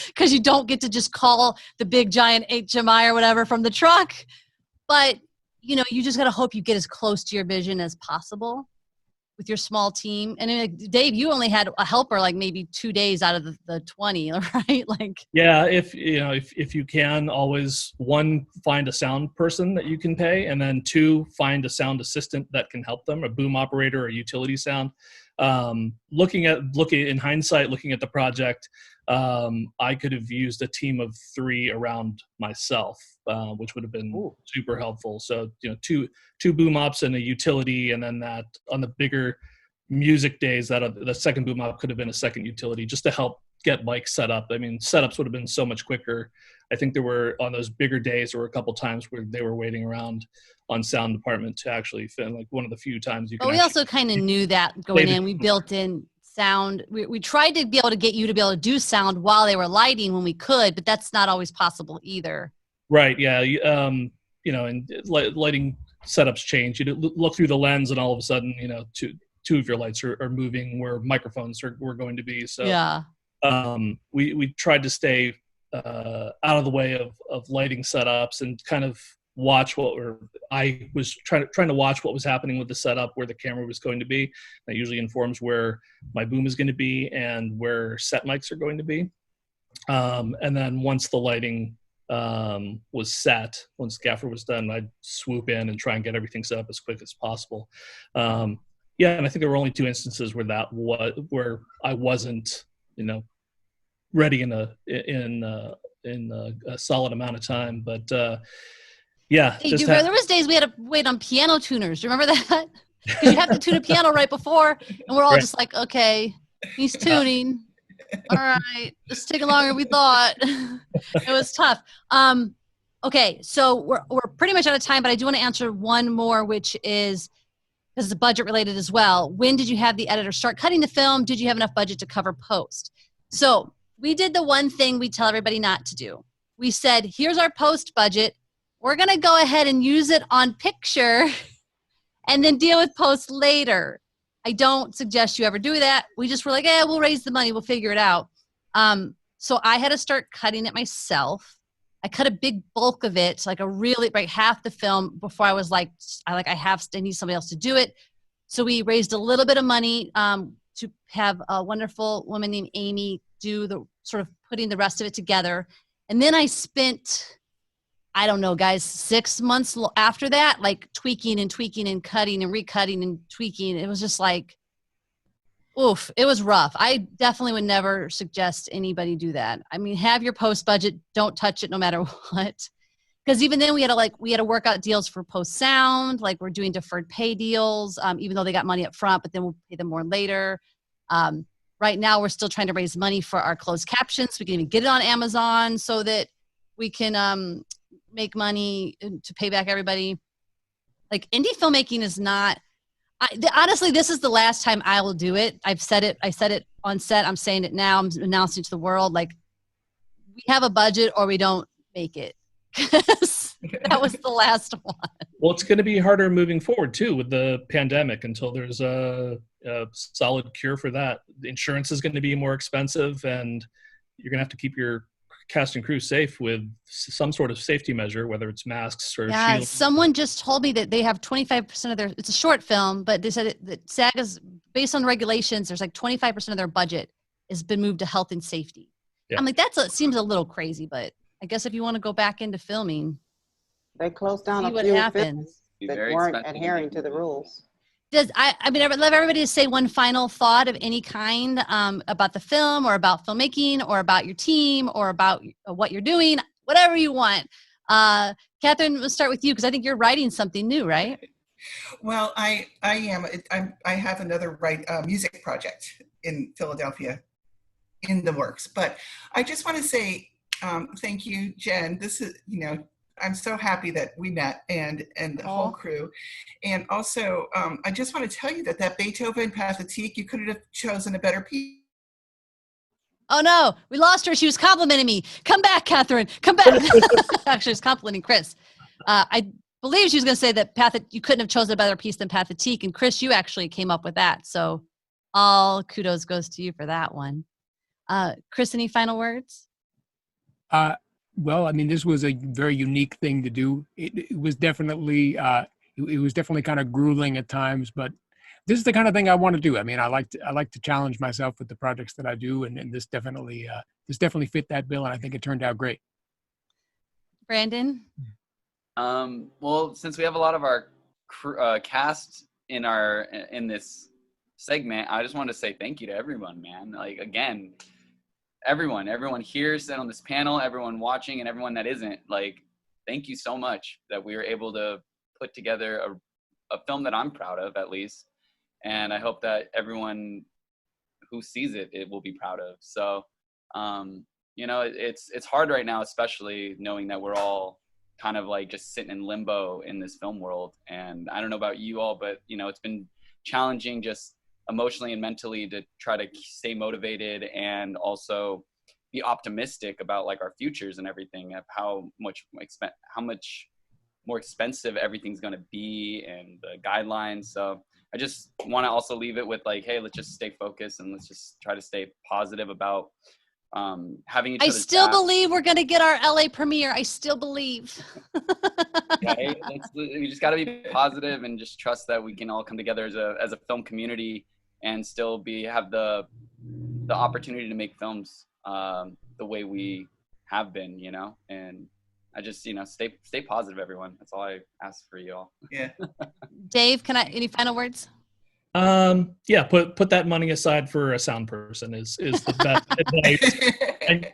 because you don't get to just call the big giant HMI or whatever from the truck. But, you know, you just got to hope you get as close to your vision as possible with your small team. And then, Dave, you only had a helper like maybe 2 days out of the 20, right? Like, yeah, if you can, always, 1, find a sound person that you can pay, and then 2, find a sound assistant that can help them, a boom operator or utility sound. Looking in hindsight, looking at the project, I could have used a team of 3 around myself, which would have been super helpful. So, you know, two boom ops and a utility, and then that on the bigger music days, that the second boom op could have been a second utility, just to help get mics set up. I mean, setups would have been so much quicker. I think there were, on those bigger days, there were a couple times where they were waiting around on sound department to actually film. Like one of the few times you can. But we also kind of knew that going in. We built in sound. We tried to be able to get you to be able to do sound while they were lighting when we could, but that's not always possible either. Right. Yeah. You know, and lighting setups change. You look through the lens, and all of a sudden, you know, two of your lights are moving where microphones were going to be. So yeah. We tried to stay out of the way of lighting setups and kind of watch I was trying to watch what was happening with the setup, where the camera was going to be. That usually informs where my boom is going to be and where set mics are going to be. And then once the lighting was set, once Gaffer was done, I'd swoop in and try and get everything set up as quick as possible. Yeah, and I think there were only 2 instances where I wasn't, you know, ready in a solid amount of time. But yeah, hey, there was days we had to wait on piano tuners. Do you remember that? Because you have to tune a piano right before, and we're all just like, okay, he's tuning. All right, it's taking longer than we thought. It was tough. Okay, so we're pretty much out of time, but I do want to answer one more, which is, because it's budget related as well. When did you have the editor start cutting the film? Did you have enough budget to cover post? So we did the one thing we tell everybody not to do. We said, here's our post budget. We're going to go ahead and use it on picture and then deal with post later. I don't suggest you ever do that. We just were like, we'll raise the money. We'll figure it out. So I had to start cutting it myself. I cut a big bulk of it, like half the film, before I was like, I need somebody else to do it. So we raised a little bit of money to have a wonderful woman named Amy do the sort of putting the rest of it together. And then I spent, I don't know, guys, 6 months after that, like tweaking and cutting and recutting and tweaking. It was just like, Oof, it was rough. I definitely would never suggest anybody do that. I mean, have your post budget, don't touch it no matter what. Because even then we had to work out deals for post sound, like we're doing deferred pay deals, even though they got money up front, but then we'll pay them more later. Right now we're still trying to raise money for our closed captions. We can even get it on Amazon so that we can make money to pay back everybody. Like indie filmmaking is not, honestly, this is the last time I will do it. I said it on set. I'm saying it now. I'm announcing it to the world. Like, we have a budget or we don't make it. That was the last one. Well, it's going to be harder moving forward too with the pandemic until there's a solid cure for that. The insurance is going to be more expensive, and you're going to have to keep your cast and crew safe with some sort of safety measure, whether it's masks or shields. Someone just told me that they have 25% of their, it's a short film, but they said that SAG is, based on regulations, there's like 25% of their budget has been moved to health and safety. Yeah. I'm like, seems a little crazy, but I guess if you want to go back into filming, they closed down a few films that weren't adhering to the rules. I mean, I would love everybody to say one final thought of any kind about the film or about filmmaking or about your team or about what you're doing, whatever you want. Catherine, we'll start with you because I think you're writing something new, right? Well, I have another music project in Philadelphia in the works, but I just want to say thank you, Jen. This is, I'm so happy that we met and the whole crew. And also, I just want to tell you that Beethoven Pathétique, you couldn't have chosen a better piece. Oh no, we lost her. She was complimenting me. Come back, Catherine. Come back. Actually, I was complimenting Chris. I believe she was going to say that you couldn't have chosen a better piece than Pathétique. And Chris, you actually came up with that. So all kudos goes to you for that one. Chris, any final words? Well, I mean, this was a very unique thing to do. It was definitely kind of grueling at times, but this is the kind of thing I want to do. I mean, I like to challenge myself with the projects that I do, and this definitely fit that bill, and I think it turned out great. Brandon? Well, since we have a lot of our cast in this segment, I just wanted to say thank you to everyone, man. Like, again, everyone here sitting on this panel, everyone watching, and everyone that isn't, like, thank you so much that we were able to put together a film that I'm proud of, at least. And I hope that everyone who sees it will be proud of. So, it's hard right now, especially knowing that we're all kind of like just sitting in limbo in this film world. And I don't know about you all, but, it's been challenging just emotionally and mentally to try to stay motivated and also be optimistic about like our futures and everything, of how much more expensive everything's going to be and the guidelines. So I just want to also leave it with like, hey, let's just stay focused and let's just try to stay positive about having each other's I still back. believe we're going to get our LA premiere. I still believe. Right? We just got to be positive and just trust that we can all come together as a film community and still have the opportunity to make films the way we have been, and I just, stay positive, everyone. That's all I ask for you all. Yeah. Dave, any final words? Yeah, put that money aside for a sound person is the best advice.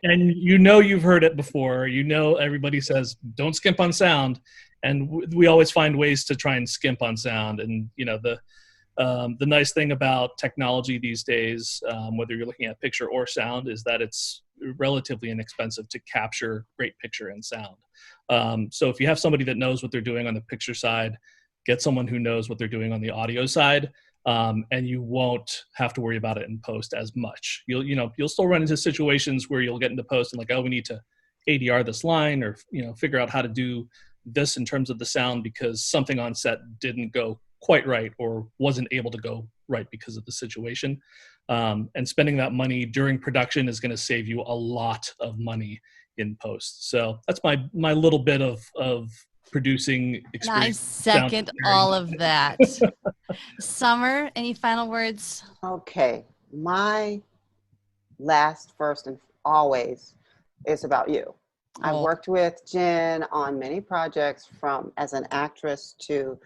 And you've heard it before. Everybody says don't skimp on sound, and we always find ways to try and skimp on sound. And the nice thing about technology these days, whether you're looking at picture or sound, is that it's relatively inexpensive to capture great picture and sound. So if you have somebody that knows what they're doing on the picture side, get someone who knows what they're doing on the audio side, and you won't have to worry about it in post as much. You'll still run into situations where you'll get into post and like, oh, we need to ADR this line, or figure out how to do this in terms of the sound because something on set didn't go quite right or wasn't able to go right because of the situation. And spending that money during production is going to save you a lot of money in post. So that's my little bit of producing experience. I second all of that. Summer, any final words? Okay. My last, first, and always is about you. I worked with Jenn on many projects, from as an actress to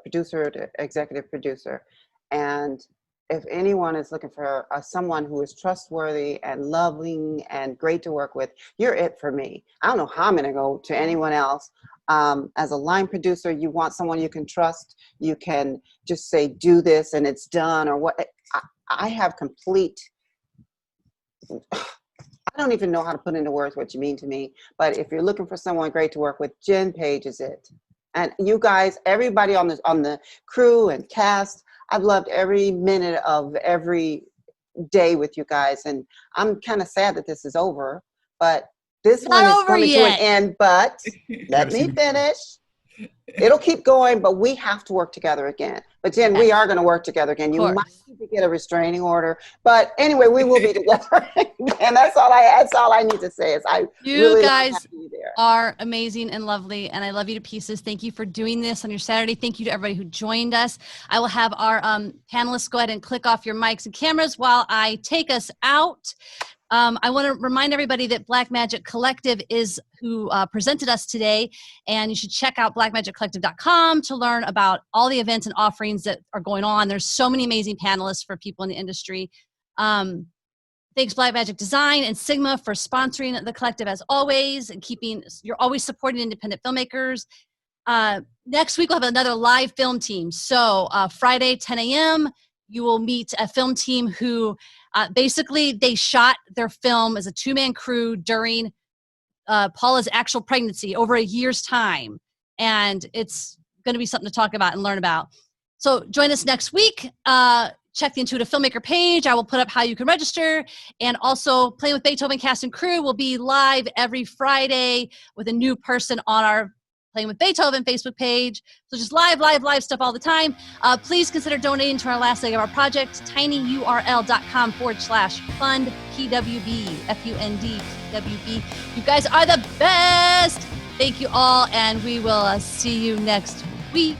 producer to executive producer. And if anyone is looking for someone who is trustworthy and loving and great to work with, you're it for me. I don't know how I'm going to go to anyone else. As a line producer, you want someone you can trust. You can just say, do this and it's done, or what. I have complete, I don't even know how to put into words what you mean to me, but if you're looking for someone great to work with, Jenn Page is it. And you guys, everybody on the crew and cast, I've loved every minute of every day with you guys. And I'm kind of sad that this is over, but this one is coming to an end, but let me finish. It'll keep going, but we have to work together again. But Jenn, we are going to work together again. You might need to get a restraining order, but anyway, we will be together. And that's all I need to say is you really guys are amazing and lovely, and I love you to pieces. Thank you for doing this on your Saturday. Thank you to everybody who joined us. I will have our panelists go ahead and click off your mics and cameras while I take us out. I want to remind everybody that Black Magic Collective is who presented us today, and you should check out blackmagiccollective.com to learn about all the events and offerings that are going on. There's so many amazing panelists for people in the industry. Thanks Black Magic Design and Sigma for sponsoring the collective as always, and you're always supporting independent filmmakers. Next week we'll have another live film team. So Friday, 10 a.m., you will meet a film team who basically they shot their film as a two-man crew during Paula's actual pregnancy over a year's time. And it's going to be something to talk about and learn about. So join us next week. Check the Intuitive Filmmaker page. I will put up how you can register. And also Playing with Beethoven cast and crew will be live every Friday with a new person on our Playing with Beethoven Facebook page. So just live stuff all the time. Please consider donating to our last leg of our project, tinyurl.com/fund PWB, FUND PWB. You guys are the best. Thank you all, and we will see you next week.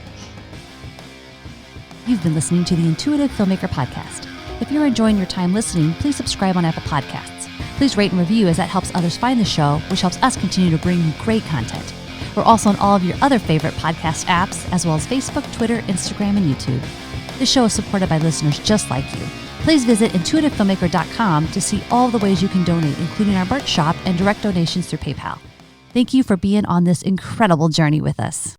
You've been listening to the Intuitive Filmmaker Podcast. If you're enjoying your time listening, please subscribe on Apple Podcasts. Please rate and review, as that helps others find the show, which helps us continue to bring you great content. We're also on all of your other favorite podcast apps, as well as Facebook, Twitter, Instagram, and YouTube. This show is supported by listeners just like you. Please visit intuitivefilmmaker.com to see all the ways you can donate, including our merch shop and direct donations through PayPal. Thank you for being on this incredible journey with us.